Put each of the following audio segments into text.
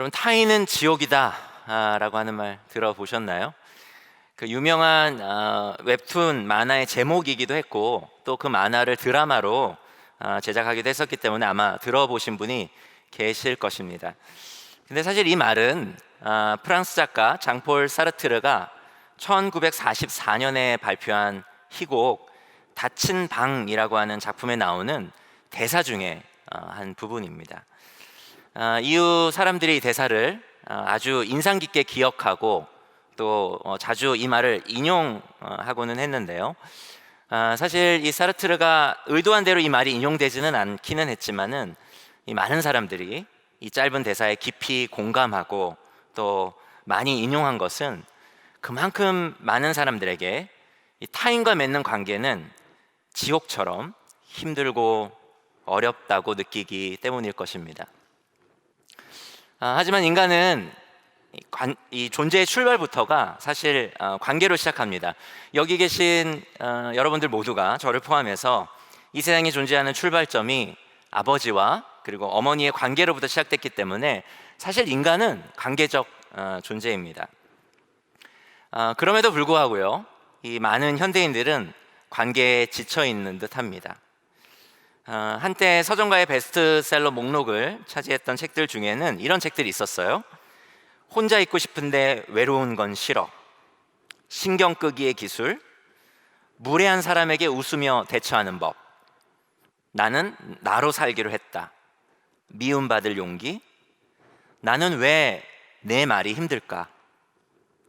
여러분, 타인은 지옥이다 라고 하는 말 들어보셨나요? 그 유명한 웹툰 만화의 제목이기도 했고, 또 그 만화를 드라마로 제작하기도 했었기 때문에 아마 들어보신 분이 계실 것입니다. 근데 사실 이 말은 프랑스 작가 장폴 사르트르가 1944년에 발표한 희곡 닫힌 방이라고 하는 작품에 나오는 대사 중에 한 부분입니다. 이후 사람들이 이 대사를 아주 인상 깊게 기억하고 또 자주 이 말을 인용하고는 했는데요. 사실 이 사르트르가 의도한 대로 이 말이 인용되지는 않기는 했지만은 이 많은 사람들이 이 짧은 대사에 깊이 공감하고 또 많이 인용한 것은 그만큼 많은 사람들에게 이 타인과 맺는 관계는 지옥처럼 힘들고 어렵다고 느끼기 때문일 것입니다. 하지만 인간은 이 존재의 출발부터가 사실 관계로 시작합니다. 여기 계신 여러분들 모두가 저를 포함해서 이 세상에 존재하는 출발점이 아버지와 그리고 어머니의 관계로부터 시작됐기 때문에 사실 인간은 관계적 존재입니다. 그럼에도 불구하고요, 이 많은 현대인들은 관계에 지쳐 있는 듯합니다. 한때 서점가의 베스트셀러 목록을 차지했던 책들 중에는 이런 책들이 있었어요. 혼자 있고 싶은데 외로운 건 싫어, 신경 끄기의 기술, 무례한 사람에게 웃으며 대처하는 법, 나는 나로 살기로 했다, 미움받을 용기, 나는 왜 내 말이 힘들까,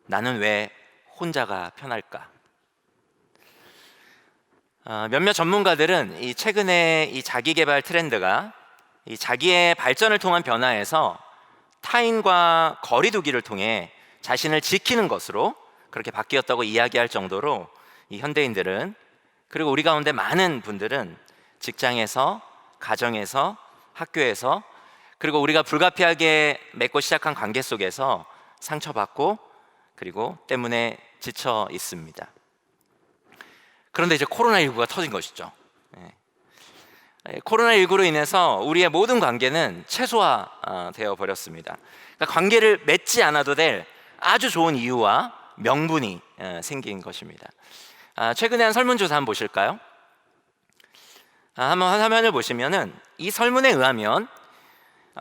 나는 왜 혼자가 편할까. 몇몇 전문가들은 이 최근에 이 자기개발 트렌드가 이 자기의 발전을 통한 변화에서 타인과 거리두기를 통해 자신을 지키는 것으로 그렇게 바뀌었다고 이야기할 정도로 이 현대인들은, 그리고 우리 가운데 많은 분들은 직장에서, 가정에서, 학교에서, 그리고 우리가 불가피하게 맺고 시작한 관계 속에서 상처받고 그리고 때문에 지쳐 있습니다. 그런데 이제 코로나19가 터진 것이죠. 코로나19로 인해서 우리의 모든 관계는 최소화되어 버렸습니다. 그러니까 관계를 맺지 않아도 될 아주 좋은 이유와 명분이 생긴 것입니다. 최근에 한 설문조사 한번 보실까요? 한번 화면을 보시면은 이 설문에 의하면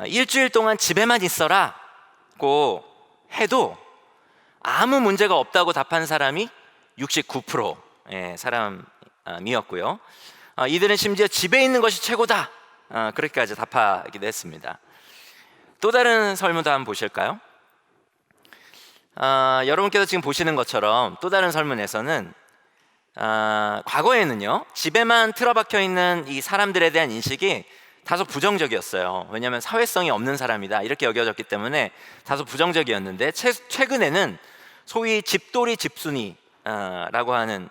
일주일 동안 집에만 있어라고 해도 아무 문제가 없다고 답한 사람이 69% 사람이었고요. 이들은 심지어 집에 있는 것이 최고다, 그렇게까지 답하기도 했습니다. 또 다른 설문도 한번 보실까요? 여러분께서 지금 보시는 것처럼 또 다른 설문에서는 과거에는요, 집에만 틀어박혀 있는 이 사람들에 대한 인식이 다소 부정적이었어요. 왜냐하면 사회성이 없는 사람이다 이렇게 여겨졌기 때문에 다소 부정적이었는데, 최근에는 소위 집돌이 집순이라고 하는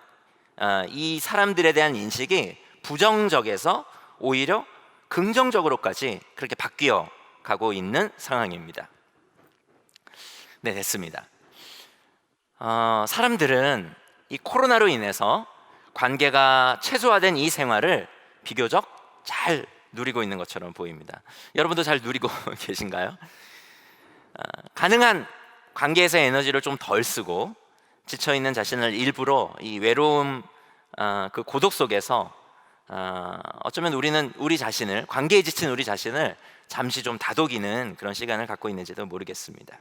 이 사람들에 대한 인식이 부정적에서 오히려 긍정적으로까지 그렇게 바뀌어 가고 있는 상황입니다. 네, 됐습니다. 사람들은 이 코로나로 인해서 관계가 최소화된 이 생활을 비교적 잘 누리고 있는 것처럼 보입니다. 여러분도 잘 누리고 계신가요? 가능한 관계에서 에너지를 좀 덜 쓰고 지쳐있는 자신을 일부러 이 외로움, 그 고독 속에서 어쩌면 우리는 우리 자신을, 관계에 지친 우리 자신을 잠시 좀 다독이는 그런 시간을 갖고 있는지도 모르겠습니다.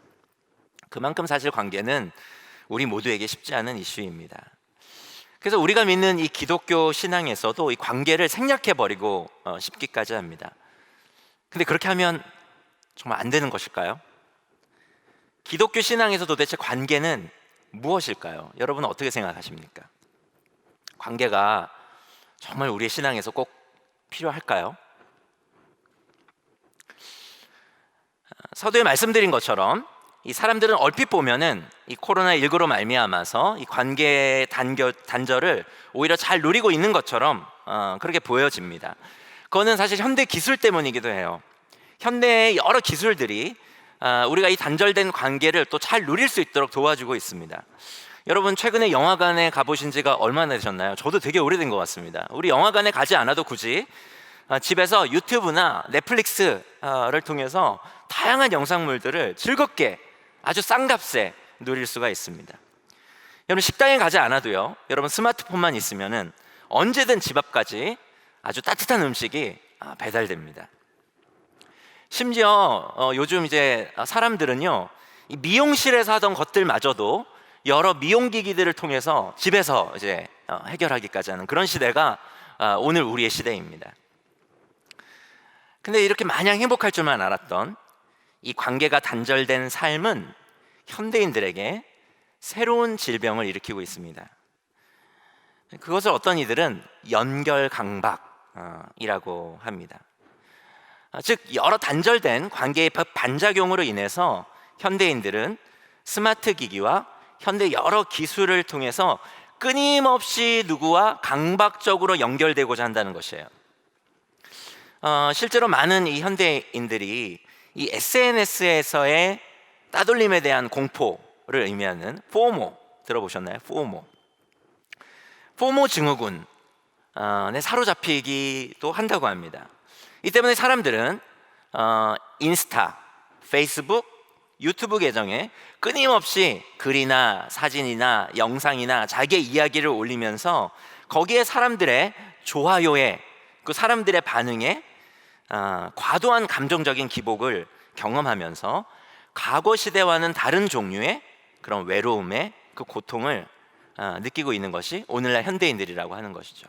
그만큼 사실 관계는 우리 모두에게 쉽지 않은 이슈입니다. 그래서 우리가 믿는 이 기독교 신앙에서도 이 관계를 생략해버리고 싶기까지 합니다. 근데 그렇게 하면 정말 안 되는 것일까요? 기독교 신앙에서 도대체 관계는 무엇일까요? 여러분은 어떻게 생각하십니까? 관계가 정말 우리의 신앙에서 꼭 필요할까요? 서두에 말씀드린 것처럼 이 사람들은 얼핏 보면은 이 코로나19로 말미암아서 이 관계의 단절을 오히려 잘 누리고 있는 것처럼 그렇게 보여집니다. 그거는 사실 현대 기술 때문이기도 해요. 현대의 여러 기술들이 우리가 이 단절된 관계를 또 잘 누릴 수 있도록 도와주고 있습니다. 여러분, 최근에 영화관에 가보신 지가 얼마나 되셨나요? 저도 되게 오래된 것 같습니다. 우리 영화관에 가지 않아도 굳이 집에서 유튜브나 넷플릭스를 통해서 다양한 영상물들을 즐겁게 아주 싼 값에 누릴 수가 있습니다. 여러분, 식당에 가지 않아도요, 여러분 스마트폰만 있으면은 언제든 집 앞까지 아주 따뜻한 음식이 배달됩니다. 심지어 요즘 이제 사람들은요, 이 미용실에서 하던 것들마저도 여러 미용기기들을 통해서 집에서 이제 해결하기까지 하는 그런 시대가 오늘 우리의 시대입니다. 근데 이렇게 마냥 행복할 줄만 알았던 이 관계가 단절된 삶은 현대인들에게 새로운 질병을 일으키고 있습니다. 그것을 어떤 이들은 연결강박이라고 합니다. 즉, 여러 단절된 관계의 반작용으로 인해서 현대인들은 스마트 기기와 현대 여러 기술을 통해서 끊임없이 누구와 강박적으로 연결되고자 한다는 것이에요. 실제로 많은 이 현대인들이 이 SNS에서의 따돌림에 대한 공포를 의미하는 포모, 들어보셨나요? 포모 증후군에 사로잡히기도 한다고 합니다. 이 때문에 사람들은 인스타, 페이스북, 유튜브 계정에 끊임없이 글이나 사진이나 영상이나 자기의 이야기를 올리면서 거기에 사람들의 좋아요에, 그 사람들의 반응에 과도한 감정적인 기복을 경험하면서 과거 시대와는 다른 종류의 그런 외로움의 그 고통을 느끼고 있는 것이 오늘날 현대인들이라고 하는 것이죠.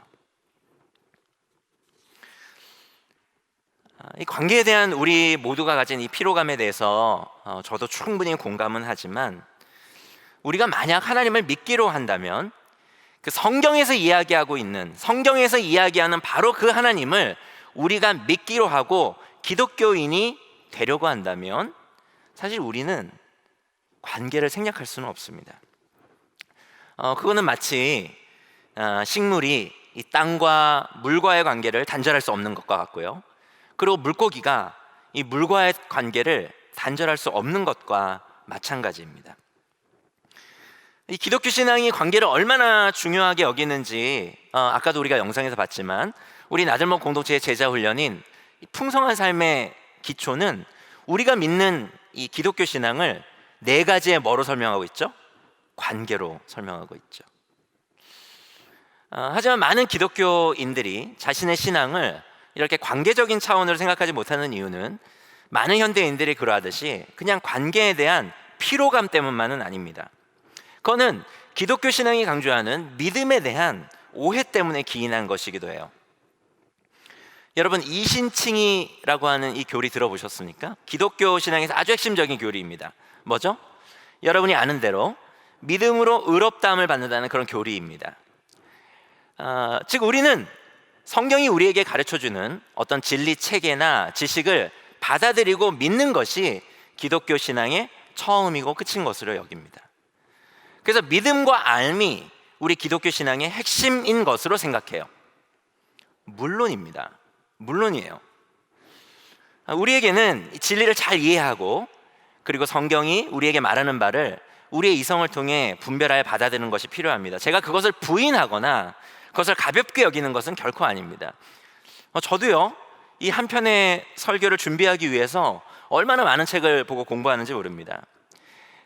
이 관계에 대한 우리 모두가 가진 이 피로감에 대해서 저도 충분히 공감은 하지만, 우리가 만약 하나님을 믿기로 한다면 그 성경에서 이야기하는 바로 그 하나님을 우리가 믿기로 하고 기독교인이 되려고 한다면 사실 우리는 관계를 생략할 수는 없습니다. 그거는 마치 식물이 이 땅과 물과의 관계를 단절할 수 없는 것과 같고요, 그리고 물고기가 이 물과의 관계를 단절할 수 없는 것과 마찬가지입니다. 이 기독교 신앙이 관계를 얼마나 중요하게 여기는지 아까도 우리가 영상에서 봤지만, 우리 나들목 공동체의 제자 훈련인 풍성한 삶의 기초는 우리가 믿는 이 기독교 신앙을 네 가지의 뭐로 설명하고 있죠? 관계로 설명하고 있죠. 하지만 많은 기독교인들이 자신의 신앙을 이렇게 관계적인 차원으로 생각하지 못하는 이유는 많은 현대인들이 그러하듯이 그냥 관계에 대한 피로감 때문만은 아닙니다. 그거는 기독교 신앙이 강조하는 믿음에 대한 오해 때문에 기인한 것이기도 해요. 여러분, 이신칭의라고 하는 이 교리 들어보셨습니까? 기독교 신앙에서 아주 핵심적인 교리입니다. 뭐죠? 여러분이 아는 대로 믿음으로 의롭다함을 받는다는 그런 교리입니다. 즉, 우리는 성경이 우리에게 가르쳐주는 어떤 진리 체계나 지식을 받아들이고 믿는 것이 기독교 신앙의 처음이고 끝인 것으로 여깁니다. 그래서 믿음과 알미, 우리 기독교 신앙의 핵심인 것으로 생각해요. 물론이에요. 우리에게는 진리를 잘 이해하고, 그리고 성경이 우리에게 말하는 바를 우리의 이성을 통해 분별하여 받아들이는 것이 필요합니다. 제가 그것을 부인하거나 그것을 가볍게 여기는 것은 결코 아닙니다. 저도요, 이 한 편의 설교를 준비하기 위해서 얼마나 많은 책을 보고 공부하는지 모릅니다.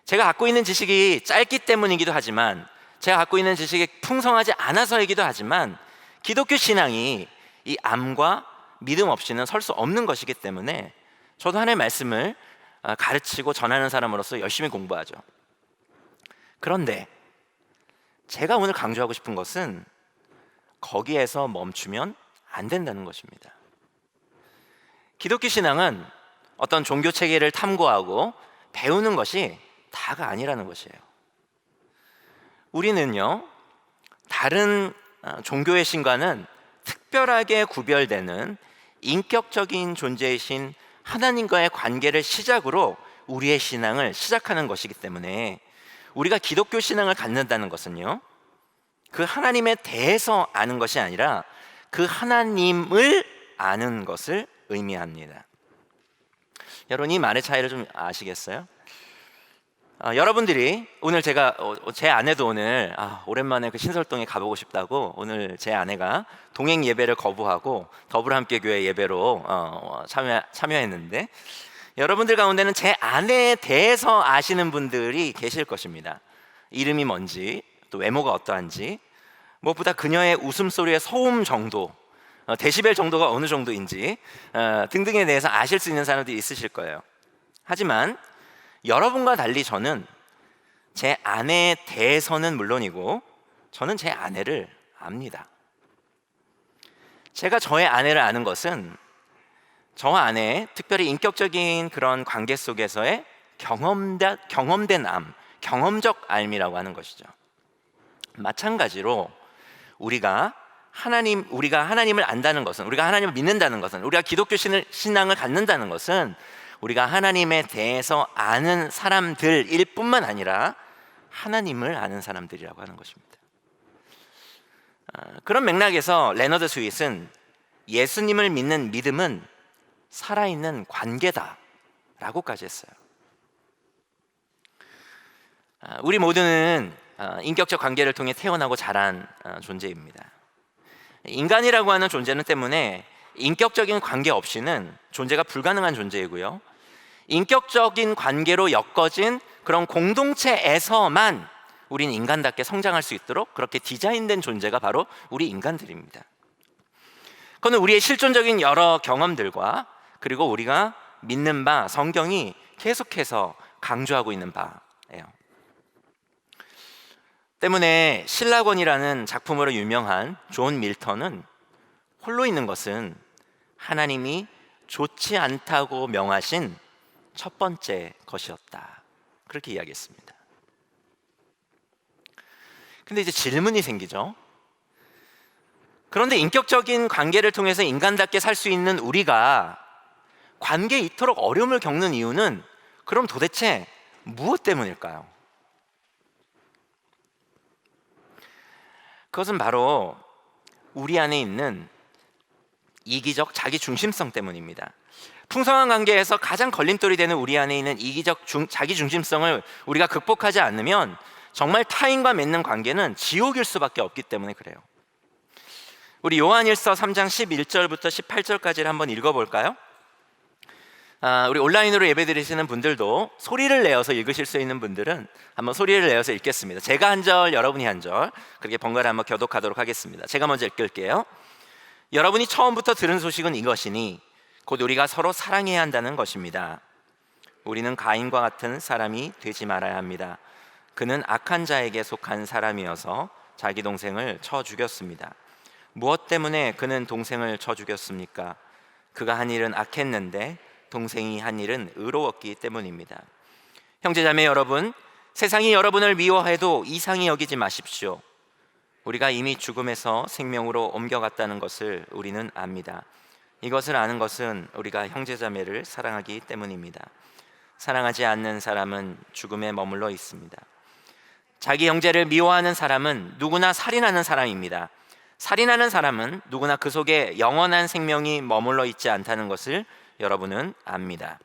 제가 갖고 있는 지식이 짧기 때문이기도 하지만, 제가 갖고 있는 지식이 풍성하지 않아서이기도 하지만, 기독교 신앙이 이 암과 믿음 없이는 설 수 없는 것이기 때문에 저도 하나님의 말씀을 가르치고 전하는 사람으로서 열심히 공부하죠. 그런데 제가 오늘 강조하고 싶은 것은 거기에서 멈추면 안 된다는 것입니다. 기독교 신앙은 어떤 종교 체계를 탐구하고 배우는 것이 다가 아니라는 것이에요. 우리는요, 다른 종교의 신과는 특별하게 구별되는 인격적인 존재이신 하나님과의 관계를 시작으로 우리의 신앙을 시작하는 것이기 때문에, 우리가 기독교 신앙을 갖는다는 것은요, 그 하나님에 대해서 아는 것이 아니라 그 하나님을 아는 것을 의미합니다. 여러분, 이 말의 차이를 좀 아시겠어요? 여러분들이 오늘 제 아내도 오늘 오랜만에 그 신설동에 가보고 싶다고 오늘 제 아내가 동행 예배를 거부하고 더불어 함께 교회 예배로 참여했는데, 여러분들 가운데는 제 아내에 대해서 아시는 분들이 계실 것입니다. 이름이 뭔지, 또 외모가 어떠한지, 무엇보다 그녀의 웃음소리의 소음 정도, 데시벨 정도가 어느 정도인지 등등에 대해서 아실 수 있는 사람들이 있으실 거예요. 하지만 여러분과 달리 저는 제 아내에 대해서는 물론이고 저는 제 아내를 압니다. 제가 저의 아내를 아는 것은 저와 아내의 특별히 인격적인 그런 관계 속에서의 경험된 암, 경험적 알미라고 하는 것이죠. 마찬가지로 우리가 하나님을 안다는 것은, 우리가 하나님을 믿는다는 것은, 우리가 기독교 신앙을 갖는다는 것은 우리가 하나님에 대해서 아는 사람들일 뿐만 아니라 하나님을 아는 사람들이라고 하는 것입니다. 그런 맥락에서 레너드 스윗은 예수님을 믿는 믿음은 살아있는 관계다 라고까지 했어요. 우리 모두는 인격적 관계를 통해 태어나고 자란 존재입니다. 인간이라고 하는 존재는 때문에 인격적인 관계 없이는 존재가 불가능한 존재이고요, 인격적인 관계로 엮어진 그런 공동체에서만 우리는 인간답게 성장할 수 있도록 그렇게 디자인된 존재가 바로 우리 인간들입니다. 그건 우리의 실존적인 여러 경험들과 그리고 우리가 믿는 바 성경이 계속해서 강조하고 있는 바예요. 때문에 신라권이라는 작품으로 유명한 존 밀턴은 홀로 있는 것은 하나님이 좋지 않다고 명하신 첫 번째 것이었다, 그렇게 이야기했습니다. 근데 이제 질문이 생기죠. 그런데 인격적인 관계를 통해서 인간답게 살 수 있는 우리가 관계에 이토록 어려움을 겪는 이유는 그럼 도대체 무엇 때문일까요? 그것은 바로 우리 안에 있는 이기적 자기 중심성 때문입니다. 풍성한 관계에서 가장 걸림돌이 되는 우리 안에 있는 이기적 자기 중심성을 우리가 극복하지 않으면 정말 타인과 맺는 관계는 지옥일 수밖에 없기 때문에 그래요. 우리 요한일서 3장 11절부터 18절까지를 한번 읽어볼까요? 우리 온라인으로 예배드리시는 분들도 소리를 내어서 읽으실 수 있는 분들은 한번 소리를 내어서 읽겠습니다. 제가 한 절, 여러분이 한 절, 그렇게 번갈아 한번 교독하도록 하겠습니다. 제가 먼저 읽을게요. 여러분이 처음부터 들은 소식은 이것이니 곧 우리가 서로 사랑해야 한다는 것입니다. 우리는 가인과 같은 사람이 되지 말아야 합니다. 그는 악한 자에게 속한 사람이어서 자기 동생을 쳐 죽였습니다. 무엇 때문에 그는 동생을 쳐 죽였습니까? 그가 한 일은 악했는데 동생이 한 일은 의로웠기 때문입니다. 형제자매 여러분, 세상이 여러분을 미워해도 이상히 여기지 마십시오. 우리가 이미 죽음에서 생명으로 옮겨갔다는 것을 우리는 압니다. 이것을 아는 것은 우리가 형제자매를 사랑하기 때문입니다. 사랑하지 않는 사람은 죽음에 머물러 있습니다. 자기 형제를 미워하는 사람은 누구나 살인하는 사람입니다. 살인하는 사람은 누구나 그 속에 영원한 생명이 머물러 있지 않다는 것을 여러분은 압니다.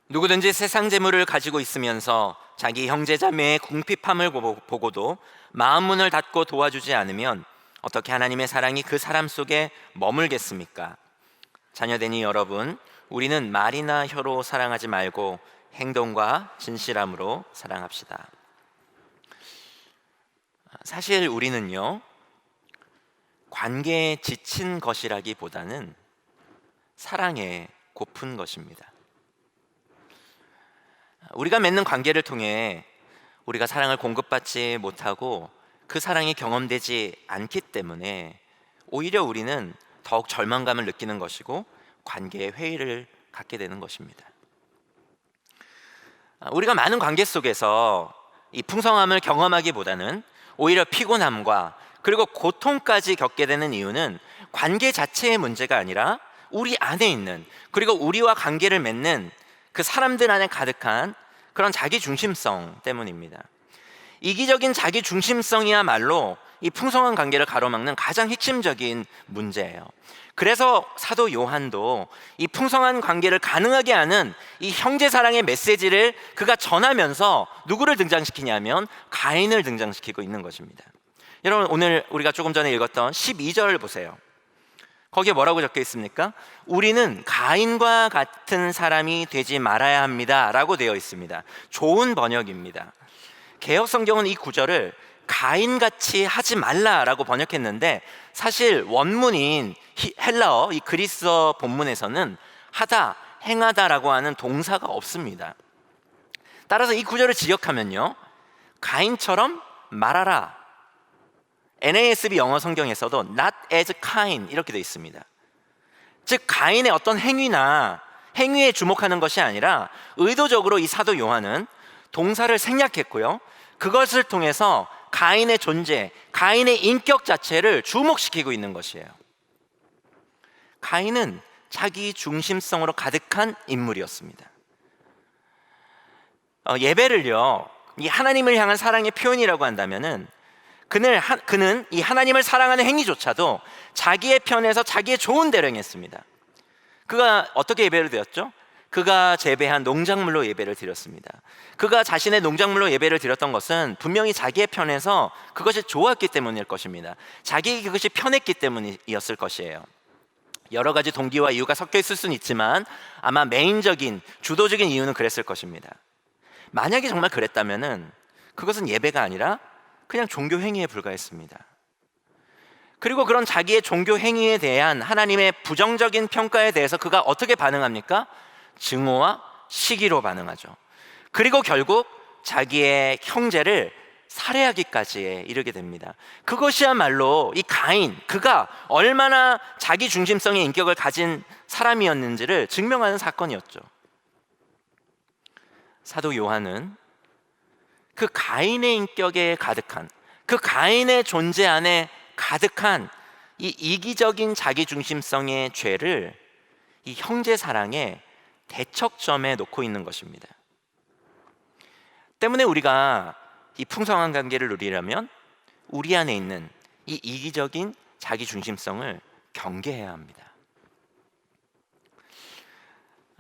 누구든지 세상 재물을 가지고 있으면서 자기 형제 자매의 궁핍함을 보고도 마음 문을 닫고 도와주지 않으면 어떻게 하나님의 사랑이 그 사람 속에 머물겠습니까? 자녀되니 여러분, 우리는 말이나 혀로 사랑하지 말고 행동과 진실함으로 사랑합시다. 사실 우리는요, 관계에 지친 것이라기보다는 사랑에 고픈 것입니다. 우리가 맺는 관계를 통해 우리가 사랑을 공급받지 못하고 그 사랑이 경험되지 않기 때문에 오히려 우리는 더욱 절망감을 느끼는 것이고 관계에 회의를 갖게 되는 것입니다. 우리가 많은 관계 속에서 이 풍성함을 경험하기보다는 오히려 피곤함과 그리고 고통까지 겪게 되는 이유는 관계 자체의 문제가 아니라 우리 안에 있는, 그리고 우리와 관계를 맺는 그 사람들 안에 가득한 그런 자기 중심성 때문입니다. 이기적인 자기 중심성이야말로 이 풍성한 관계를 가로막는 가장 핵심적인 문제예요. 그래서 사도 요한도 이 풍성한 관계를 가능하게 하는 이 형제 사랑의 메시지를 그가 전하면서 누구를 등장시키냐면 가인을 등장시키고 있는 것입니다. 여러분, 오늘 우리가 조금 전에 읽었던 12절을 보세요. 거기에 뭐라고 적혀 있습니까? 우리는 가인과 같은 사람이 되지 말아야 합니다 라고 되어 있습니다. 좋은 번역입니다. 개역 성경은 이 구절을 가인같이 하지 말라라고 번역했는데, 사실 원문인 헬라어, 이 그리스어 본문에서는 하다, 행하다라고 하는 동사가 없습니다. 따라서 이 구절을 직역하면요, 가인처럼 말하라. NASB 영어 성경에서도 not as Cain 이렇게 되어 있습니다. 즉 가인의 어떤 행위에 주목하는 것이 아니라 의도적으로 이 사도 요한은 동사를 생략했고요, 그것을 통해서 가인의 존재, 가인의 인격 자체를 주목시키고 있는 것이에요. 가인은 자기 중심성으로 가득한 인물이었습니다. 예배를요, 이 하나님을 향한 사랑의 표현이라고 한다면은 그는 이 하나님을 사랑하는 행위조차도 자기의 편에서 자기의 좋은 대로 행했습니다. 그가 어떻게 예배를 드렸죠? 그가 재배한 농작물로 예배를 드렸습니다. 그가 자신의 농작물로 예배를 드렸던 것은 분명히 자기의 편에서 그것이 좋았기 때문일 것입니다. 자기에게 그것이 편했기 때문이었을 것이에요. 여러 가지 동기와 이유가 섞여 있을 수는 있지만 아마 메인적인, 주도적인 이유는 그랬을 것입니다. 만약에 정말 그랬다면은 그것은 예배가 아니라 그냥 종교 행위에 불과했습니다. 그리고 그런 자기의 종교 행위에 대한 하나님의 부정적인 평가에 대해서 그가 어떻게 반응합니까? 증오와 시기로 반응하죠. 그리고 결국 자기의 형제를 살해하기까지 이르게 됩니다. 그것이야말로 이 가인, 그가 얼마나 자기 중심성의 인격을 가진 사람이었는지를 증명하는 사건이었죠. 사도 요한은 그 가인의 인격에 가득한, 그 가인의 존재 안에 가득한 이 이기적인 자기 중심성의 죄를 이 형제 사랑의 대척점에 놓고 있는 것입니다. 때문에 우리가 이 풍성한 관계를 누리려면 우리 안에 있는 이 이기적인 자기 중심성을 경계해야 합니다.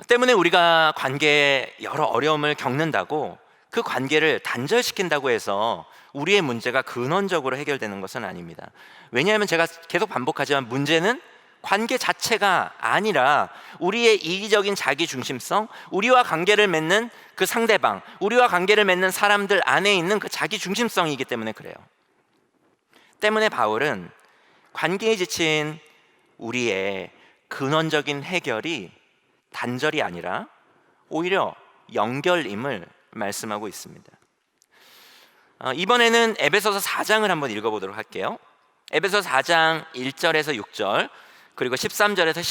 때문에 우리가 관계에 여러 어려움을 겪는다고 그 관계를 단절시킨다고 해서 우리의 문제가 근원적으로 해결되는 것은 아닙니다. 왜냐하면 제가 계속 반복하지만 문제는 관계 자체가 아니라 우리의 이기적인 자기 중심성, 우리와 관계를 맺는 그 상대방, 우리와 관계를 맺는 사람들 안에 있는 그 자기 중심성이기 때문에 그래요. 때문에 바울은 관계에 지친 우리의 근원적인 해결이 단절이 아니라 오히려 연결임을 말씀하고 있습니다. 이번에는 에베소서 4장을 한번 읽어보도록 할게요. 에베소서 4장 1절에서 6절 그리고 13절에서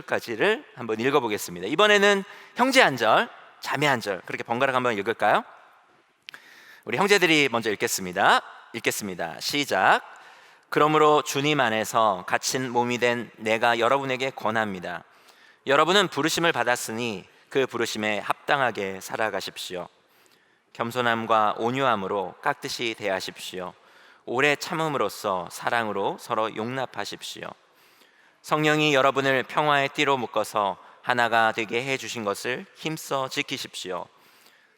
16절까지를 한번 읽어보겠습니다. 이번에는 형제 한 절, 자매 한 절, 그렇게 번갈아 한번 읽을까요? 우리 형제들이 먼저 읽겠습니다. 시작. 그러므로 주님 안에서 갇힌 몸이 된 내가 여러분에게 권합니다. 여러분은 부르심을 받았으니 그 부르심에 합당하게 살아가십시오. 겸손함과 온유함으로 깍듯이 대하십시오. 오래 참음으로써 사랑으로 서로 용납하십시오. 성령이 여러분을 평화의 띠로 묶어서 하나가 되게 해주신 것을 힘써 지키십시오.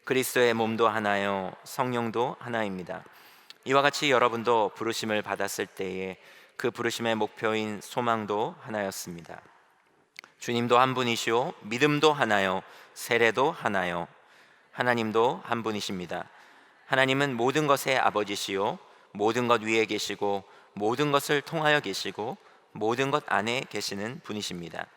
그리스도의 몸도 하나요, 성령도 하나입니다. 이와 같이 여러분도 부르심을 받았을 때에 그 부르심의 목표인 소망도 하나였습니다. 주님도 한 분이시오, 믿음도 하나요, 세례도 하나요. 하나님도 한 분이십니다. 하나님은 모든 것의 아버지시오, 모든 것 위에 계시고 모든 것을 통하여 계시고 모든 것 안에 계시는 분이십니다.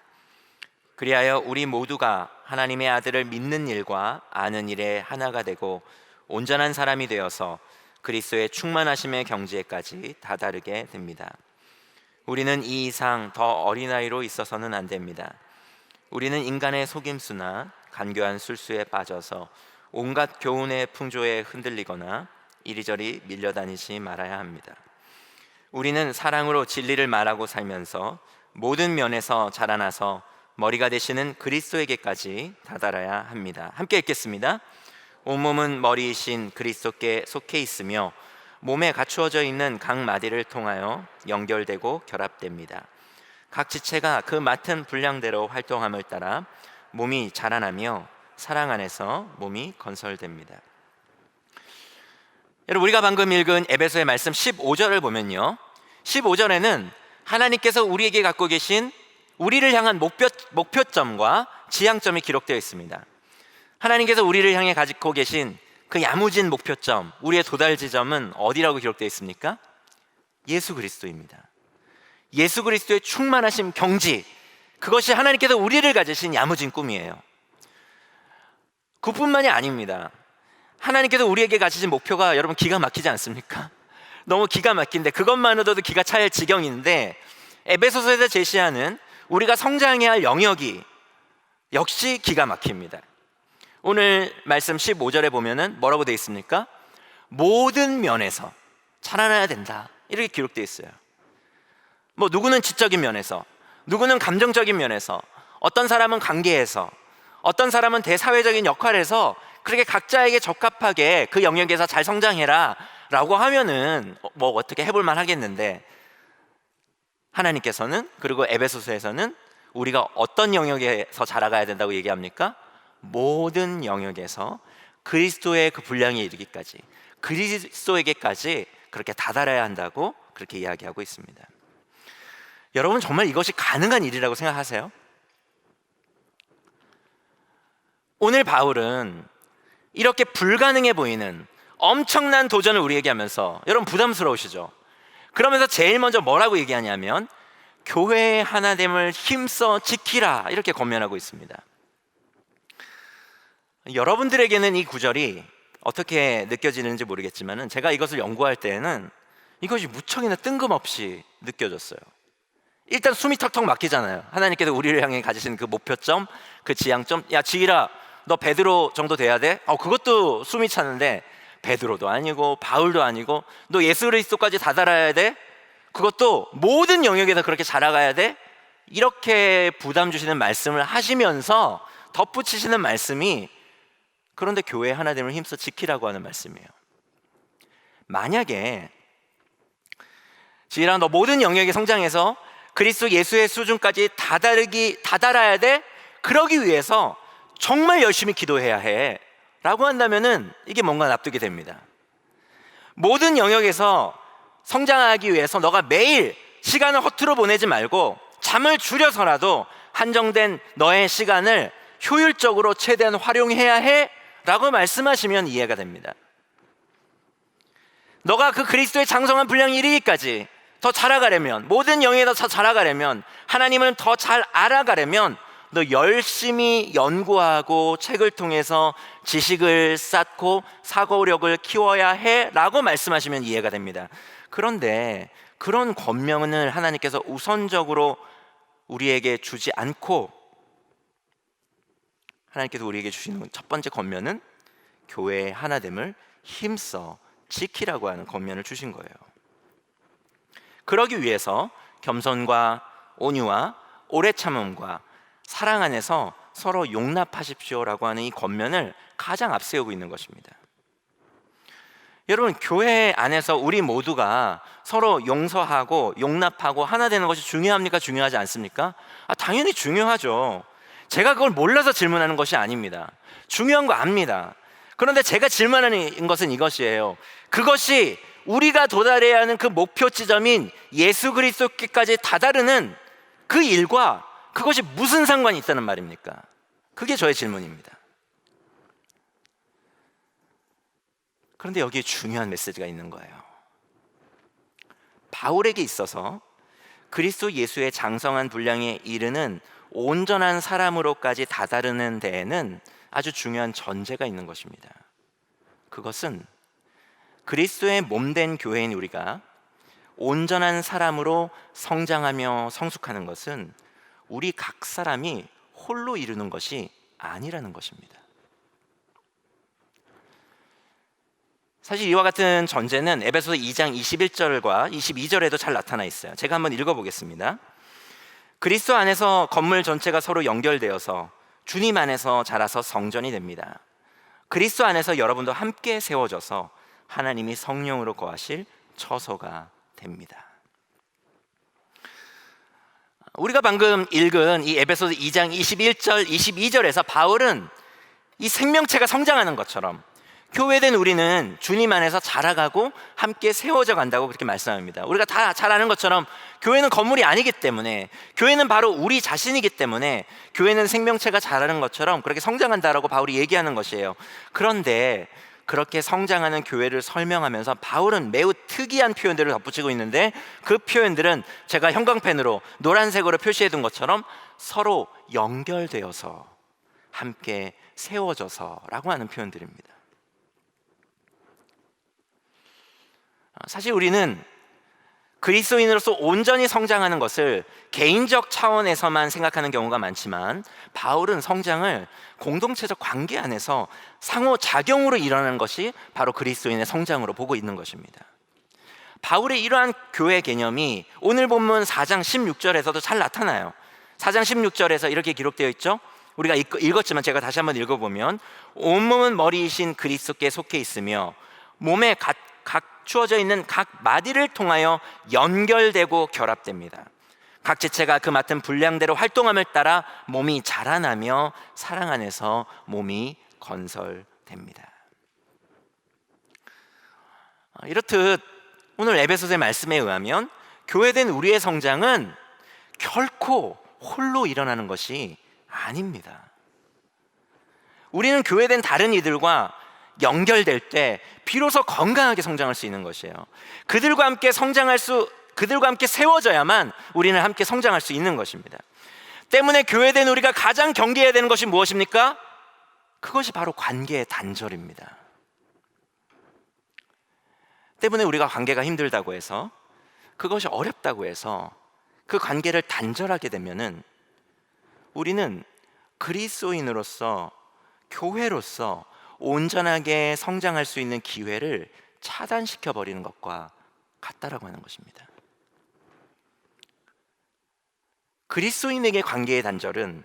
그리하여 우리 모두가 하나님의 아들을 믿는 일과 아는 일에 하나가 되고 온전한 사람이 되어서 그리스도의 충만하심의 경지에까지 다다르게 됩니다. 우리는 이 이상 더 어린아이로 있어서는 안 됩니다. 우리는 인간의 속임수나 간교한 술수에 빠져서 온갖 교훈의 풍조에 흔들리거나 이리저리 밀려다니지 말아야 합니다. 우리는 사랑으로 진리를 말하고 살면서 모든 면에서 자라나서 머리가 되시는 그리스도에게까지 다다라야 합니다. 함께 읽겠습니다. 온몸은 머리이신 그리스도께 속해 있으며 몸에 갖추어져 있는 각 마디를 통하여 연결되고 결합됩니다. 각 지체가 그 맡은 분량대로 활동함을 따라 몸이 자라나며 사랑 안에서 몸이 건설됩니다. 여러분, 우리가 방금 읽은 에베소의 말씀 15절을 보면요, 15절에는 하나님께서 우리에게 갖고 계신 우리를 향한 목표점과 지향점이 기록되어 있습니다. 하나님께서 우리를 향해 가지고 계신 그 야무진 목표점, 우리의 도달 지점은 어디라고 기록되어 있습니까? 예수 그리스도입니다. 예수 그리스도의 충만하심, 경지, 그것이 하나님께서 우리를 가지신 야무진 꿈이에요. 그뿐만이 아닙니다. 하나님께서 우리에게 가지신 목표가 여러분 기가 막히지 않습니까? 너무 기가 막힌데, 그것만으로도 기가 찰 지경인데, 에베소서에서 제시하는 우리가 성장해야 할 영역이 역시 기가 막힙니다. 오늘 말씀 15절에 보면은 뭐라고 되어 있습니까? 모든 면에서 자라나야 된다, 이렇게 기록되어 있어요. 뭐 누구는 지적인 면에서, 누구는 감정적인 면에서, 어떤 사람은 관계에서, 어떤 사람은 대사회적인 역할에서 그렇게 각자에게 적합하게 그 영역에서 잘 성장해라 라고 하면은 뭐 어떻게 해볼만 하겠는데, 하나님께서는, 그리고 에베소서에서는 우리가 어떤 영역에서 자라가야 된다고 얘기합니까? 모든 영역에서 그리스도의 그 분량에 이르기까지, 그리스도에게까지 그렇게 다다라야 한다고 그렇게 이야기하고 있습니다. 여러분, 정말 이것이 가능한 일이라고 생각하세요? 오늘 바울은 이렇게 불가능해 보이는 엄청난 도전을 우리에게 하면서, 여러분 부담스러우시죠? 그러면서 제일 먼저 뭐라고 얘기하냐면 교회의 하나됨을 힘써 지키라, 이렇게 권면하고 있습니다. 여러분들에게는 이 구절이 어떻게 느껴지는지 모르겠지만, 제가 이것을 연구할 때에는 이것이 무척이나 뜬금없이 느껴졌어요. 일단 숨이 턱턱 막히잖아요. 하나님께서 우리를 향해 가지신 그 목표점, 그 지향점. 야 지일아, 너 베드로 정도 돼야 돼? 그것도 숨이 차는데, 베드로도 아니고 바울도 아니고 너 예수 그리스도까지 다다라야 돼? 그것도 모든 영역에서 그렇게 자라가야 돼? 이렇게 부담 주시는 말씀을 하시면서 덧붙이시는 말씀이, 그런데 교회의 하나됨을 힘써 지키라고 하는 말씀이에요. 만약에 지일아, 너 모든 영역에 성장해서 그리스도 예수의 수준까지 다다라야 돼? 그러기 위해서 정말 열심히 기도해야 해 라고 한다면은 이게 뭔가 납득이 됩니다. 모든 영역에서 성장하기 위해서 너가 매일 시간을 허투루 보내지 말고 잠을 줄여서라도 한정된 너의 시간을 효율적으로 최대한 활용해야 해 라고 말씀하시면 이해가 됩니다. 너가 그 그리스도의 장성한 분량 이르기까지 더 자라가려면, 모든 영역에서 더 자라가려면, 하나님을 더 잘 알아가려면 너 열심히 연구하고 책을 통해서 지식을 쌓고 사고력을 키워야 해 라고 말씀하시면 이해가 됩니다. 그런데 그런 권명을 하나님께서 우선적으로 우리에게 주지 않고, 하나님께서 우리에게 주시는 첫 번째 권면은 교회의 하나됨을 힘써 지키라고 하는 권면을 주신 거예요. 그러기 위해서 겸손과 온유와 오래 참음과 사랑 안에서 서로 용납하십시오라고 하는 이 권면을 가장 앞세우고 있는 것입니다. 여러분, 교회 안에서 우리 모두가 서로 용서하고 용납하고 하나 되는 것이 중요합니까? 중요하지 않습니까? 당연히 중요하죠. 제가 그걸 몰라서 질문하는 것이 아닙니다. 중요한 거 압니다. 그런데 제가 질문하는 것은 이것이에요. 그것이 우리가 도달해야 하는 그 목표 지점인 예수 그리스도께까지 다다르는 그 일과 그것이 무슨 상관이 있다는 말입니까? 그게 저의 질문입니다. 그런데 여기에 중요한 메시지가 있는 거예요. 바울에게 있어서 그리스도 예수의 장성한 분량에 이르는 온전한 사람으로까지 다다르는 데에는 아주 중요한 전제가 있는 것입니다. 그것은 그리스도의 몸된 교회인 우리가 온전한 사람으로 성장하며 성숙하는 것은 우리 각 사람이 홀로 이루는 것이 아니라는 것입니다. 사실 이와 같은 전제는 에베소서 2장 21절과 22절에도 잘 나타나 있어요. 제가 한번 읽어보겠습니다. 그리스도 안에서 건물 전체가 서로 연결되어서 주님 안에서 자라서 성전이 됩니다. 그리스도 안에서 여러분도 함께 세워져서 하나님이 성령으로 거하실 처소가 됩니다. 우리가 방금 읽은 이 에베소서 2장 21절 22절에서 바울은 이 생명체가 성장하는 것처럼 교회된 우리는 주님 안에서 자라가고 함께 세워져 간다고 그렇게 말씀합니다. 우리가 다 잘 아는 것처럼 교회는 건물이 아니기 때문에, 교회는 바로 우리 자신이기 때문에 교회는 생명체가 자라는 것처럼 그렇게 성장한다라고 바울이 얘기하는 것이에요. 그런데 그렇게 성장하는 교회를 설명하면서 바울은 매우 특이한 표현들을 덧붙이고 있는데, 그 표현들은 제가 형광펜으로 노란색으로 표시해 둔 것처럼 서로 연결되어서 함께 세워져서라고 하는 표현들입니다. 사실 우리는 그리스도인으로서 온전히 성장하는 것을 개인적 차원에서만 생각하는 경우가 많지만, 바울은 성장을 공동체적 관계 안에서 상호작용으로 일어나는 것이 바로 그리스도인의 성장으로 보고 있는 것입니다. 바울의 이러한 교회 개념이 오늘 본문 4장 16절에서도 잘 나타나요. 4장 16절에서 이렇게 기록되어 있죠. 우리가 읽었지만 제가 다시 한번 읽어보면, 온몸은 머리이신 그리스도께 속해 있으며 몸에 각 주어져 있는 각 마디를 통하여 연결되고 결합됩니다. 각 지체가 그 맡은 분량대로 활동함을 따라 몸이 자라나며 사랑 안에서 몸이 건설됩니다. 이렇듯 오늘 에베소서의 말씀에 의하면 교회된 우리의 성장은 결코 홀로 일어나는 것이 아닙니다. 우리는 교회된 다른 이들과 연결될 때 비로소 건강하게 성장할 수 있는 것이에요. 그들과 함께 세워져야만 우리는 함께 성장할 수 있는 것입니다. 때문에 교회된 우리가 가장 경계해야 되는 것이 무엇입니까? 그것이 바로 관계의 단절입니다. 때문에 우리가 관계가 힘들다고 해서, 그것이 어렵다고 해서 그 관계를 단절하게 되면은 우리는 그리스도인으로서, 교회로서 온전하게 성장할 수 있는 기회를 차단시켜 버리는 것과 같다라고 하는 것입니다. 그리스도인에게 관계의 단절은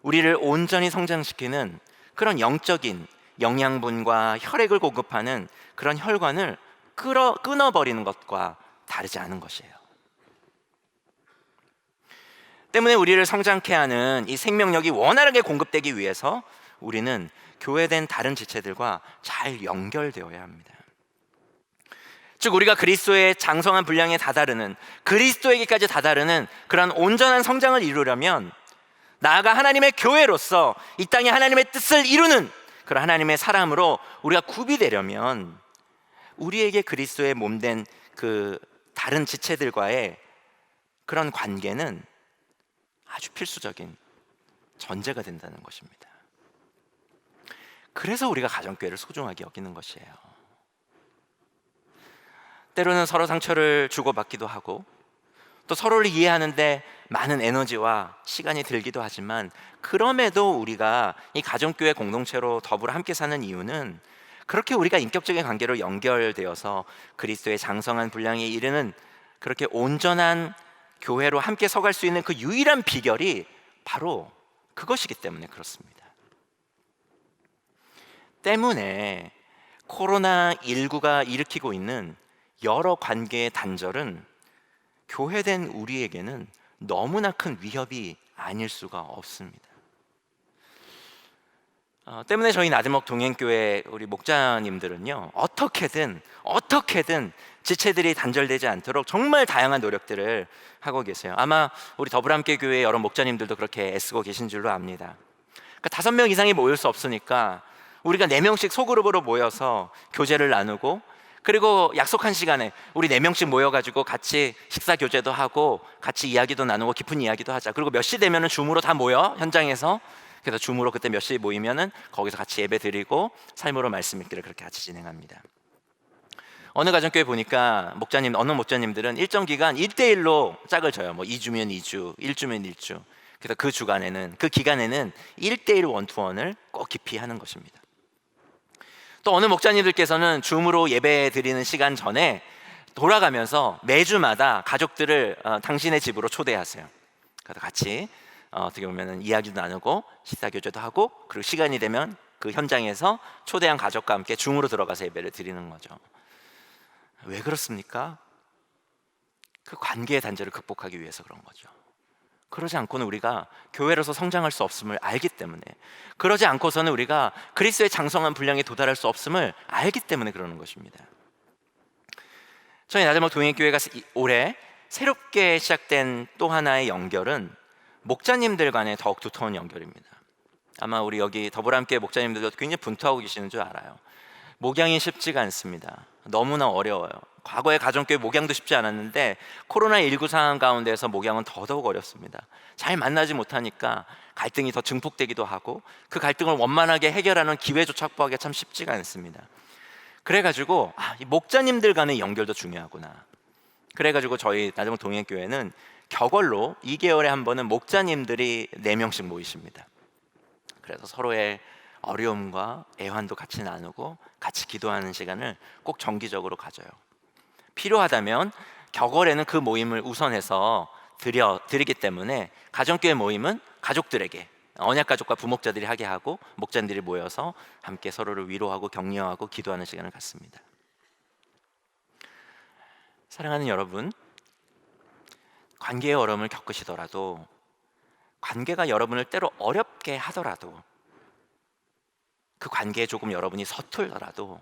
우리를 온전히 성장시키는 그런 영적인 영양분과 혈액을 공급하는 그런 혈관을 끊어버리는 것과 다르지 않은 것이에요. 때문에 우리를 성장케 하는 이 생명력이 원활하게 공급되기 위해서 우리는 교회된 다른 지체들과 잘 연결되어야 합니다. 즉, 우리가 그리스도의 장성한 분량에 다다르는, 그리스도에게까지 다다르는 그런 온전한 성장을 이루려면, 나아가 하나님의 교회로서 이 땅에 하나님의 뜻을 이루는 그런 하나님의 사람으로 우리가 구비되려면, 우리에게 그리스도의 몸된 그 다른 지체들과의 그런 관계는 아주 필수적인 전제가 된다는 것입니다. 그래서 우리가 가정교회를 소중하게 여기는 것이에요. 때로는 서로 상처를 주고받기도 하고, 또 서로를 이해하는데 많은 에너지와 시간이 들기도 하지만, 그럼에도 우리가 이 가정교회 공동체로 더불어 함께 사는 이유는, 그렇게 우리가 인격적인 관계로 연결되어서 그리스도의 장성한 분량에 이르는 그렇게 온전한 교회로 함께 서갈 수 있는 그 유일한 비결이 바로 그것이기 때문에 그렇습니다. 때문에 코로나19가 일으키고 있는 여러 관계의 단절은 교회된 우리에게는 너무나 큰 위협이 아닐 수가 없습니다. 때문에 저희 나들목 동행교회 우리 목자님들은요, 어떻게든 지체들이 단절되지 않도록 정말 다양한 노력들을 하고 계세요. 아마 우리 더불함께 교회 여러 목자님들도 그렇게 애쓰고 계신 줄로 압니다. 그러니까 5명 이상이 모일 수 없으니까 우리가 4명씩 소그룹으로 모여서 교제를 나누고, 그리고 약속한 시간에 우리 4명씩 모여가지고 같이 식사 교제도 하고 같이 이야기도 나누고 깊은 이야기도 하자. 그리고 몇 시 되면은 줌으로 다 모여, 현장에서. 그래서 줌으로 그때 몇 시에 모이면은 거기서 같이 예배 드리고 삶으로 말씀 읽기를 그렇게 같이 진행합니다. 어느 가정교회 보니까 어느 목자님들은 일정 기간 1대1로 짝을 져요. 뭐 2주면 2주, 1주면 1주. 그래서 그 기간에는 1대1 원투원을 꼭 깊이 하는 것입니다. 또 어느 목자님들께서는 줌으로 예배 드리는 시간 전에 돌아가면서 매주마다 가족들을 당신의 집으로 초대하세요. 그래서 같이 어떻게 보면 이야기도 나누고 식사 교제도 하고, 그리고 시간이 되면 그 현장에서 초대한 가족과 함께 줌으로 들어가서 예배를 드리는 거죠. 왜 그렇습니까? 그 관계의 단절을 극복하기 위해서 그런 거죠. 그러지 않고는 우리가 교회로서 성장할 수 없음을 알기 때문에, 그러지 않고서는 우리가 그리스도의 장성한 분량에 도달할 수 없음을 알기 때문에 그러는 것입니다. 저희 나들목 동행교회가 올해 새롭게 시작된 또 하나의 연결은 목자님들 간의 더욱 두터운 연결입니다. 아마 우리 여기 더불어 함께 목자님들도 굉장히 분투하고 계시는 줄 알아요. 목양이 쉽지가 않습니다. 너무나 어려워요. 과거에 가정교회 목양도 쉽지 않았는데 코로나19 상황 가운데서 목양은 더더욱 어렵습니다. 잘 만나지 못하니까 갈등이 더 증폭되기도 하고, 그 갈등을 원만하게 해결하는 기회조차 확보하기가 참 쉽지가 않습니다. 그래가지고 이 목자님들 간의 연결도 중요하구나. 그래가지고 저희 나들목 동행교회는 격월로 2개월에 한 번은 목자님들이 4명씩 모이십니다. 그래서 서로의 어려움과 애환도 같이 나누고 같이 기도하는 시간을 꼭 정기적으로 가져요. 필요하다면 격월에는 그 모임을 우선해서 드리기 때문에 가정교회 모임은 가족들에게, 언약가족과 부목자들이 하게 하고 목자들이 모여서 함께 서로를 위로하고 격려하고 기도하는 시간을 갖습니다. 사랑하는 여러분, 관계의 어려움을 겪으시더라도, 관계가 여러분을 때로 어렵게 하더라도, 그 관계에 조금 여러분이 서툴더라도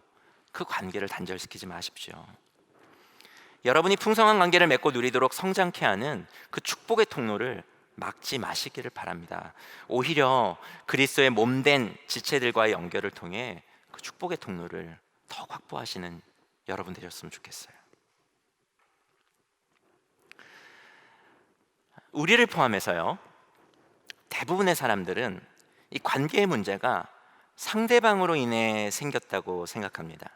그 관계를 단절시키지 마십시오. 여러분이 풍성한 관계를 맺고 누리도록 성장케 하는 그 축복의 통로를 막지 마시기를 바랍니다. 오히려 그리스도의 몸된 지체들과의 연결을 통해 그 축복의 통로를 더 확보하시는 여러분 되셨으면 좋겠어요. 우리를 포함해서요, 대부분의 사람들은 이 관계의 문제가 상대방으로 인해 생겼다고 생각합니다.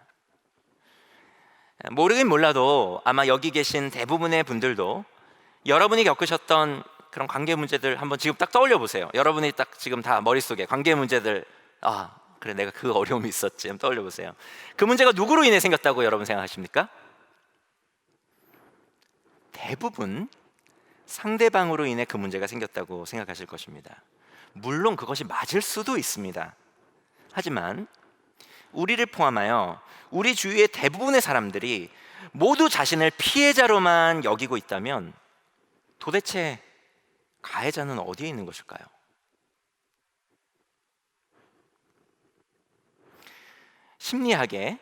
모르긴 몰라도 아마 여기 계신 대부분의 분들도 여러분이 겪으셨던 그런 관계 문제들 한번 지금 딱 떠올려 보세요. 여러분이 딱 지금 다 머릿속에 관계 문제들, 그래 내가 그 어려움이 있었지, 한번 떠올려 보세요. 그 문제가 누구로 인해 생겼다고 여러분 생각하십니까? 대부분 상대방으로 인해 그 문제가 생겼다고 생각하실 것입니다. 물론 그것이 맞을 수도 있습니다. 하지만 우리를 포함하여 우리 주위의 대부분의 사람들이 모두 자신을 피해자로만 여기고 있다면 도대체 가해자는 어디에 있는 것일까요? 심리학에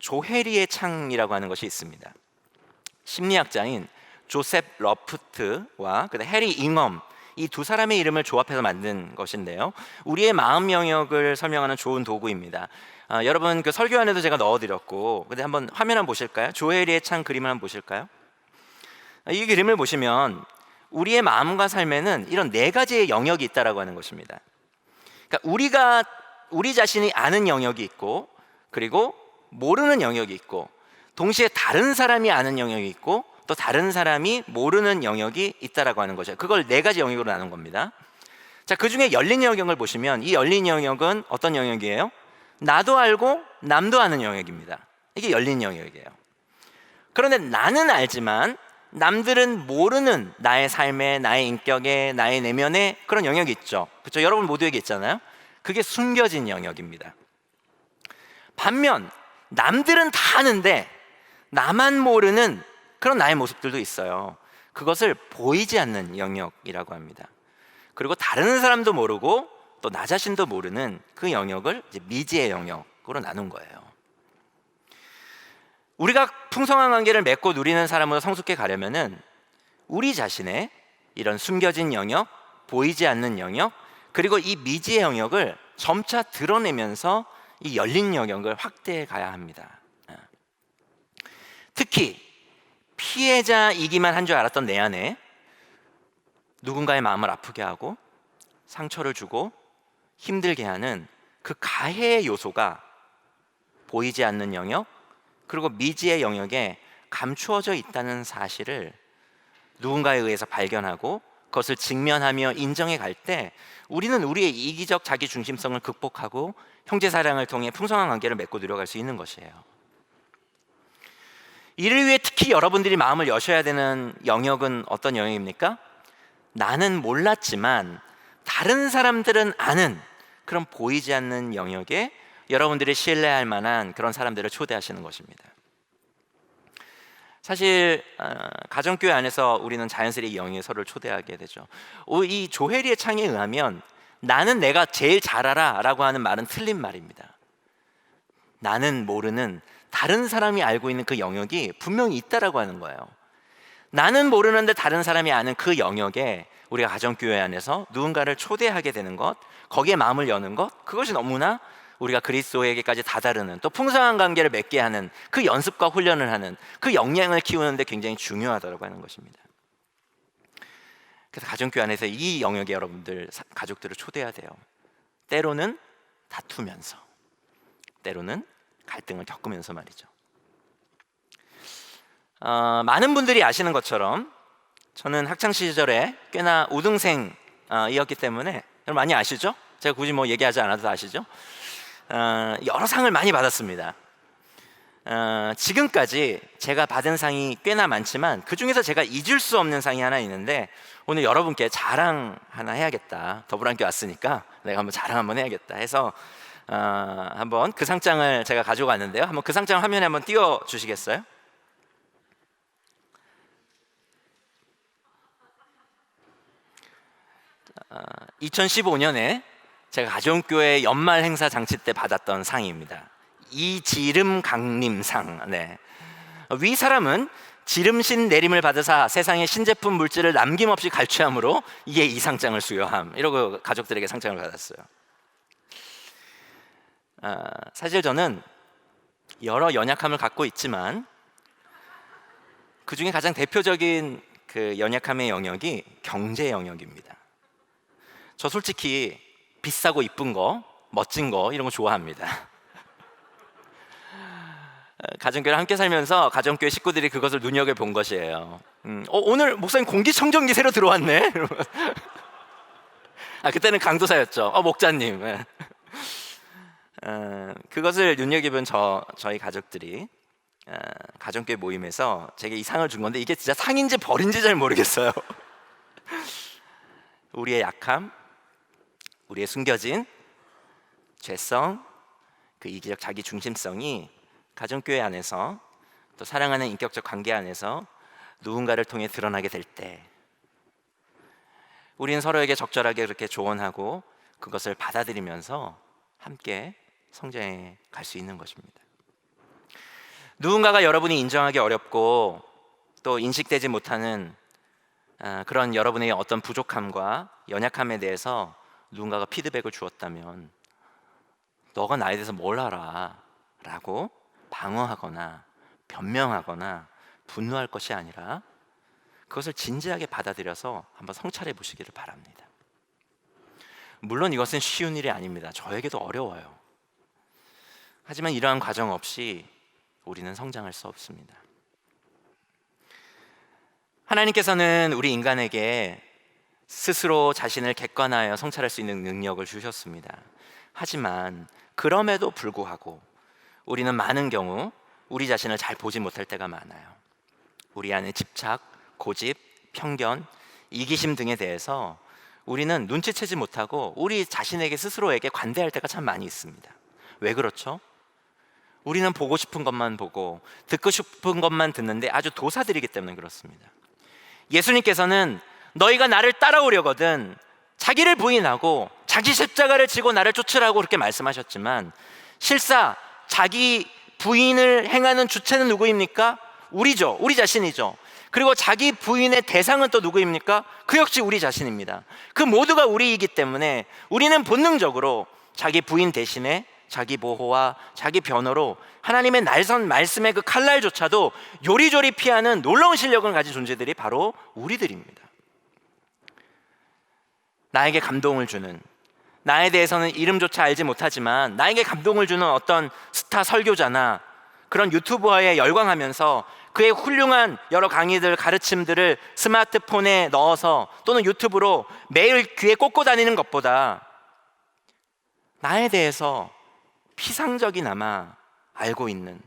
조헤리의 창이라고 하는 것이 있습니다. 심리학자인 조셉 러프트와 해리 잉엄, 이 두 사람의 이름을 조합해서 만든 것인데요, 우리의 마음 영역을 설명하는 좋은 도구입니다. 여러분 그 설교 안에도 제가 넣어드렸고, 근데 한번 화면 한번 보실까요? 조헤리의 창 그림을 한번 보실까요? 이 그림을 보시면 우리의 마음과 삶에는 이런 4가지의 영역이 있다라고 하는 것입니다. 그러니까 우리 자신이 아는 영역이 있고, 그리고 모르는 영역이 있고, 동시에 다른 사람이 아는 영역이 있고, 또 다른 사람이 모르는 영역이 있다라고 하는 거죠. 그걸 4가지 영역으로 나눈 겁니다. 자, 그 중에 열린 영역을 보시면 이 열린 영역은 어떤 영역이에요? 나도 알고 남도 아는 영역입니다. 이게 열린 영역이에요. 그런데 나는 알지만 남들은 모르는 나의 삶에, 나의 인격에, 나의 내면에 그런 영역이 있죠. 그렇죠? 여러분 모두에게 있잖아요. 그게 숨겨진 영역입니다. 반면 남들은 다 아는데 나만 모르는 그런 나의 모습들도 있어요. 그것을 보이지 않는 영역이라고 합니다. 그리고 다른 사람도 모르고 또 나 자신도 모르는 그 영역을 이제 미지의 영역으로 나눈 거예요. 우리가 풍성한 관계를 맺고 누리는 사람으로 성숙해 가려면은 우리 자신의 이런 숨겨진 영역, 보이지 않는 영역, 그리고 이 미지의 영역을 점차 드러내면서 이 열린 영역을 확대해 가야 합니다. 특히 피해자이기만 한 줄 알았던 내 안에 누군가의 마음을 아프게 하고 상처를 주고 힘들게 하는 그 가해의 요소가 보이지 않는 영역, 그리고 미지의 영역에 감추어져 있다는 사실을 누군가에 의해서 발견하고 그것을 직면하며 인정해 갈 때 우리는 우리의 이기적 자기중심성을 극복하고 형제사랑을 통해 풍성한 관계를 맺고 누려갈 수 있는 것이에요. 이를 위해 특히 여러분들이 마음을 여셔야 되는 영역은 어떤 영역입니까? 나는 몰랐지만 다른 사람들은 아는 그런 보이지 않는 영역에 여러분들이 신뢰할 만한 그런 사람들을 초대하시는 것입니다. 사실 가정교회 안에서 우리는 자연스레 이 영이 서로를 초대하게 되죠. 이 조혜리의 창에 의하면 나는 내가 제일 잘 알아 라고 하는 말은 틀린 말입니다. 나는 모르는 다른 사람이 알고 있는 그 영역이 분명히 있다라고 하는 거예요. 나는 모르는데 다른 사람이 아는 그 영역에 우리가 가정교회 안에서 누군가를 초대하게 되는 것, 거기에 마음을 여는 것, 그것이 너무나 우리가 그리스도에게까지 다다르는, 또 풍성한 관계를 맺게 하는 그 연습과 훈련을 하는 그 역량을 키우는데 굉장히 중요하다고 하는 것입니다. 그래서 가정교회 안에서 이 영역에 여러분들 가족들을 초대해야 돼요. 때로는 다투면서, 때로는 갈등을 겪으면서 말이죠. 많은 분들이 아시는 것처럼 저는 학창 시절에 꽤나 우등생이었기 때문에 여러분 많이 아시죠? 제가 굳이 뭐 얘기하지 않아도 아시죠? 여러 상을 많이 받았습니다. 지금까지 제가 받은 상이 꽤나 많지만 그 중에서 제가 잊을 수 없는 상이 하나 있는데, 오늘 여러분께 자랑 하나 해야겠다. 더불어함께 왔으니까 내가 한번 자랑 한번 해야겠다 해서 한번 그 상장을 제가 가지고 왔는데요. 한번 그 상장 화면에 한번 띄워 주시겠어요? 어, 2015년에 제가 가정교회 연말 행사 장치 때 받았던 상입니다. 이지름 강림상. 네. 위 사람은 지름신 내림을 받으사 세상의 신제품 물질을 남김없이 갈취함으로 이에 이 상장을 수여함. 이러고 가족들에게 상장을 받았어요. 사실 저는 여러 연약함을 갖고 있지만 그 중에 가장 대표적인 그 연약함의 영역이 경제 영역입니다. 저 솔직히 비싸고 이쁜 거, 멋진 거 이런 거 좋아합니다. 가정교회를 함께 살면서 가정교회 식구들이 그것을 눈여겨본 것이에요. 오늘 목사님 공기청정기 새로 들어왔네. 그때는 강도사였죠. 목자님. 그것을 눈여겨본 저희 가족들이 가정교회 모임에서 제게 이 상을 준 건데, 이게 진짜 상인지 벌인지 잘 모르겠어요. 우리의 약함, 우리의 숨겨진 죄성, 그 이기적 자기 중심성이 가정교회 안에서, 또 사랑하는 인격적 관계 안에서 누군가를 통해 드러나게 될 때, 우리는 서로에게 적절하게 그렇게 조언하고 그것을 받아들이면서 함께 성장해 갈 수 있는 것입니다. 누군가가 여러분이 인정하기 어렵고 또 인식되지 못하는 그런 여러분의 어떤 부족함과 연약함에 대해서 누군가가 피드백을 주었다면, 너가 나에 대해서 뭘 알아? 라고 방어하거나 변명하거나 분노할 것이 아니라 그것을 진지하게 받아들여서 한번 성찰해 보시기를 바랍니다. 물론 이것은 쉬운 일이 아닙니다. 저에게도 어려워요. 하지만 이러한 과정 없이 우리는 성장할 수 없습니다. 하나님께서는 우리 인간에게 스스로 자신을 객관하여 성찰할 수 있는 능력을 주셨습니다. 하지만 그럼에도 불구하고 우리는 많은 경우 우리 자신을 잘 보지 못할 때가 많아요. 우리 안에 집착, 고집, 편견, 이기심 등에 대해서 우리는 눈치채지 못하고 우리 자신에게 스스로에게 관대할 때가 참 많이 있습니다. 왜 그렇죠? 우리는 보고 싶은 것만 보고 듣고 싶은 것만 듣는데 아주 도사들이기 때문에 그렇습니다. 예수님께서는 너희가 나를 따라오려거든 자기를 부인하고 자기 십자가를 지고 나를 쫓으라고 그렇게 말씀하셨지만, 실사 자기 부인을 행하는 주체는 누구입니까? 우리죠. 우리 자신이죠. 그리고 자기 부인의 대상은 또 누구입니까? 그 역시 우리 자신입니다. 그 모두가 우리이기 때문에 우리는 본능적으로 자기 부인 대신에 자기 보호와 자기 변호로 하나님의 날선 말씀의 그 칼날조차도 요리조리 피하는 놀라운 실력을 가진 존재들이 바로 우리들입니다. 나에게 감동을 주는, 나에 대해서는 이름조차 알지 못하지만 나에게 감동을 주는 어떤 스타 설교자나 그런 유튜버에 열광하면서 그의 훌륭한 여러 강의들, 가르침들을 스마트폰에 넣어서 또는 유튜브로 매일 귀에 꽂고 다니는 것보다 나에 대해서 피상적이나마 알고 있는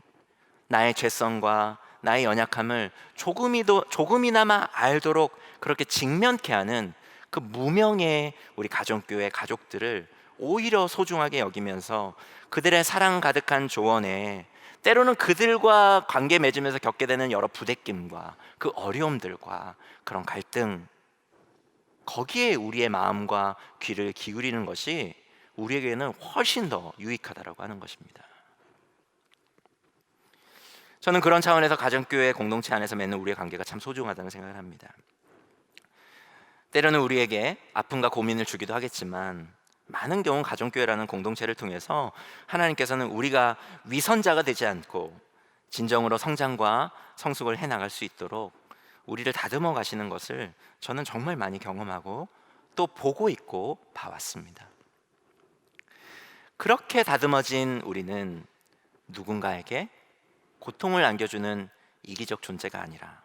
나의 죄성과 나의 연약함을 조금이나마 알도록 그렇게 직면케 하는 그 무명의 우리 가정교회 가족들을 오히려 소중하게 여기면서 그들의 사랑 가득한 조언에 때로는 그들과 관계 맺으면서 겪게 되는 여러 부대낌과 그 어려움들과 그런 갈등, 거기에 우리의 마음과 귀를 기울이는 것이 우리에게는 훨씬 더 유익하다라고 하는 것입니다. 저는 그런 차원에서 가정교회 공동체 안에서 맺는 우리의 관계가 참 소중하다는 생각을 합니다. 때로는 우리에게 아픔과 고민을 주기도 하겠지만 많은 경우 가정교회라는 공동체를 통해서 하나님께서는 우리가 위선자가 되지 않고 진정으로 성장과 성숙을 해나갈 수 있도록 우리를 다듬어 가시는 것을 저는 정말 많이 경험하고 또 보고 있고 봐왔습니다. 그렇게 다듬어진 우리는 누군가에게 고통을 안겨주는 이기적 존재가 아니라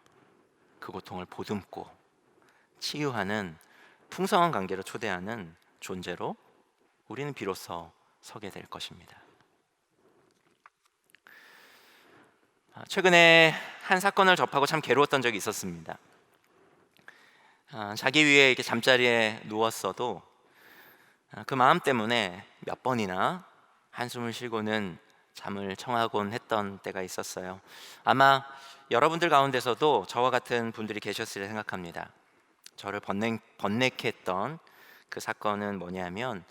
그 고통을 보듬고 치유하는 풍성한 관계로 초대하는 존재로 우리는 비로소 서게 될 것입니다. 최근에 한 사건을 접하고 참 괴로웠던 적이 있었습니다. 자기 위에 이렇게 잠자리에 누웠어도 그 마음 때문에 몇 번이나 한숨을 쉬고는 잠을 청하곤 했던 때가 있었어요. 아마 여러분들 가운데서도 저와 같은 분들이 계셨으리라 생각합니다. 저를 번뇌케 했던 그 사건은 뭐냐면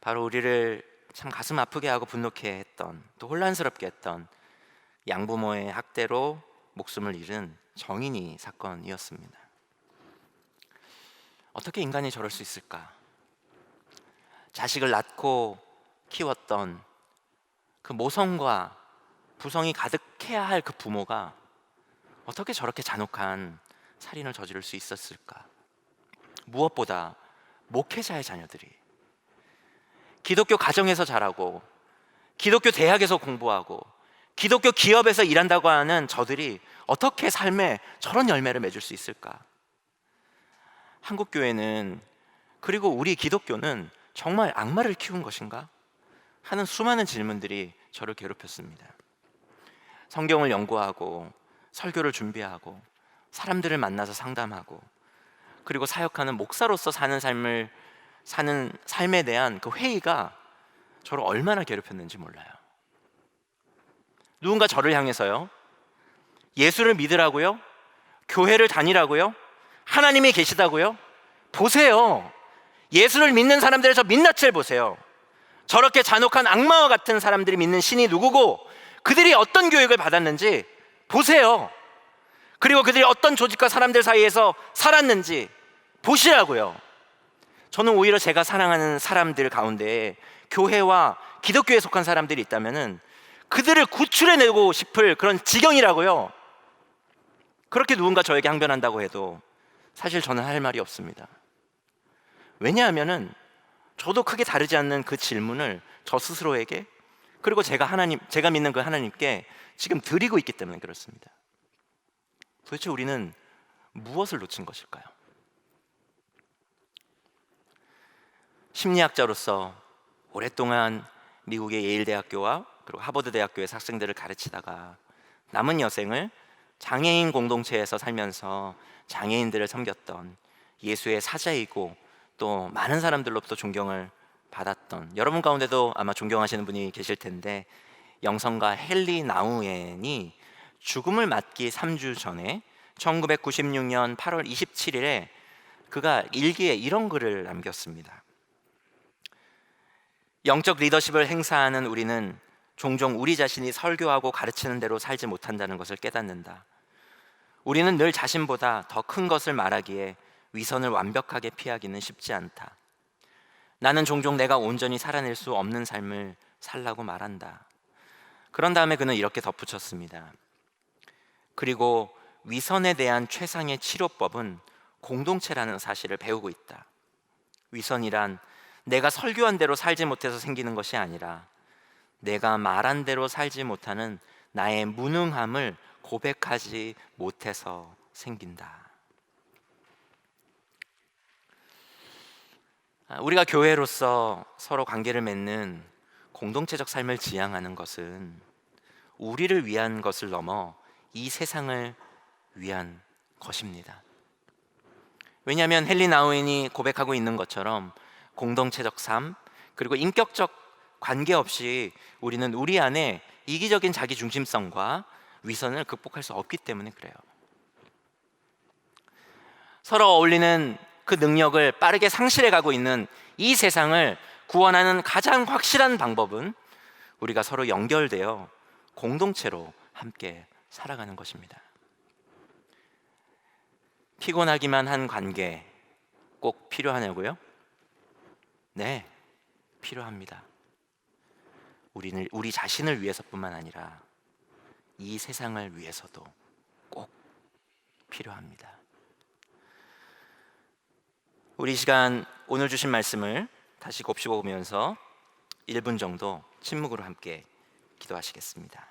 바로 우리를 참 가슴 아프게 하고 분노케 했던, 또 혼란스럽게 했던 양부모의 학대로 목숨을 잃은 정인이 사건이었습니다. 어떻게 인간이 저럴 수 있을까? 자식을 낳고 키웠던 그 모성과 부성이 가득해야 할 그 부모가 어떻게 저렇게 잔혹한 살인을 저지를 수 있었을까? 무엇보다 목회자의 자녀들이 기독교 가정에서 자라고 기독교 대학에서 공부하고 기독교 기업에서 일한다고 하는 저들이 어떻게 삶에 저런 열매를 맺을 수 있을까? 한국교회는, 그리고 우리 기독교는 정말 악마를 키운 것인가? 하는 수많은 질문들이 저를 괴롭혔습니다. 성경을 연구하고 설교를 준비하고 사람들을 만나서 상담하고 그리고 사역하는 목사로서 사는 삶에 대한 그 회의가 저를 얼마나 괴롭혔는지 몰라요. 누군가 저를 향해서요, 예수를 믿으라고요? 교회를 다니라고요? 하나님이 계시다고요? 보세요, 예수를 믿는 사람들의 저 민낯을 보세요. 저렇게 잔혹한 악마와 같은 사람들이 믿는 신이 누구고 그들이 어떤 교육을 받았는지 보세요. 그리고 그들이 어떤 조직과 사람들 사이에서 살았는지 보시라고요. 저는 오히려 제가 사랑하는 사람들 가운데 교회와 기독교에 속한 사람들이 있다면 그들을 구출해내고 싶을 그런 지경이라고요. 그렇게 누군가 저에게 항변한다고 해도 사실 저는 할 말이 없습니다. 왜냐하면 저도 크게 다르지 않는 그 질문을 저 스스로에게, 그리고 제가 믿는 그 하나님께 지금 드리고 있기 때문에 그렇습니다. 도대체 우리는 무엇을 놓친 것일까요? 심리학자로서 오랫동안 미국의 예일대학교와 그리고 하버드대학교에서 학생들을 가르치다가 남은 여생을 장애인 공동체에서 살면서 장애인들을 섬겼던 예수의 사자이고 또 많은 사람들로부터 존경을 받았던, 여러분 가운데도 아마 존경하시는 분이 계실 텐데, 영성가 헨리 나우엔이 죽음을 맞기 3주 전에 1996년 8월 27일에 그가 일기에 이런 글을 남겼습니다. 영적 리더십을 행사하는 우리는 종종 우리 자신이 설교하고 가르치는 대로 살지 못한다는 것을 깨닫는다. 우리는 늘 자신보다 더 큰 것을 말하기에 위선을 완벽하게 피하기는 쉽지 않다. 나는 종종 내가 온전히 살아낼 수 없는 삶을 살라고 말한다. 그런 다음에 그는 이렇게 덧붙였습니다. 그리고 위선에 대한 최상의 치료법은 공동체라는 사실을 배우고 있다. 위선이란 내가 설교한 대로 살지 못해서 생기는 것이 아니라 내가 말한 대로 살지 못하는 나의 무능함을 고백하지 못해서 생긴다. 우리가 교회로서 서로 관계를 맺는 공동체적 삶을 지향하는 것은 우리를 위한 것을 넘어 이 세상을 위한 것입니다. 왜냐하면 헨리 나우엔이 고백하고 있는 것처럼 공동체적 삶, 그리고 인격적 관계없이 우리는 우리 안에 이기적인 자기 중심성과 위선을 극복할 수 없기 때문에 그래요. 서로 어울리는 그 능력을 빠르게 상실해 가고 있는 이 세상을 구원하는 가장 확실한 방법은 우리가 서로 연결되어 공동체로 함께 살아가는 것입니다. 피곤하기만 한 관계 꼭 필요하냐고요? 네, 필요합니다. 우리 자신을 위해서뿐만 아니라 이 세상을 위해서도 꼭 필요합니다. 우리 시간 오늘 주신 말씀을 다시 곱씹어 보면서 1분 정도 침묵으로 함께 기도하시겠습니다.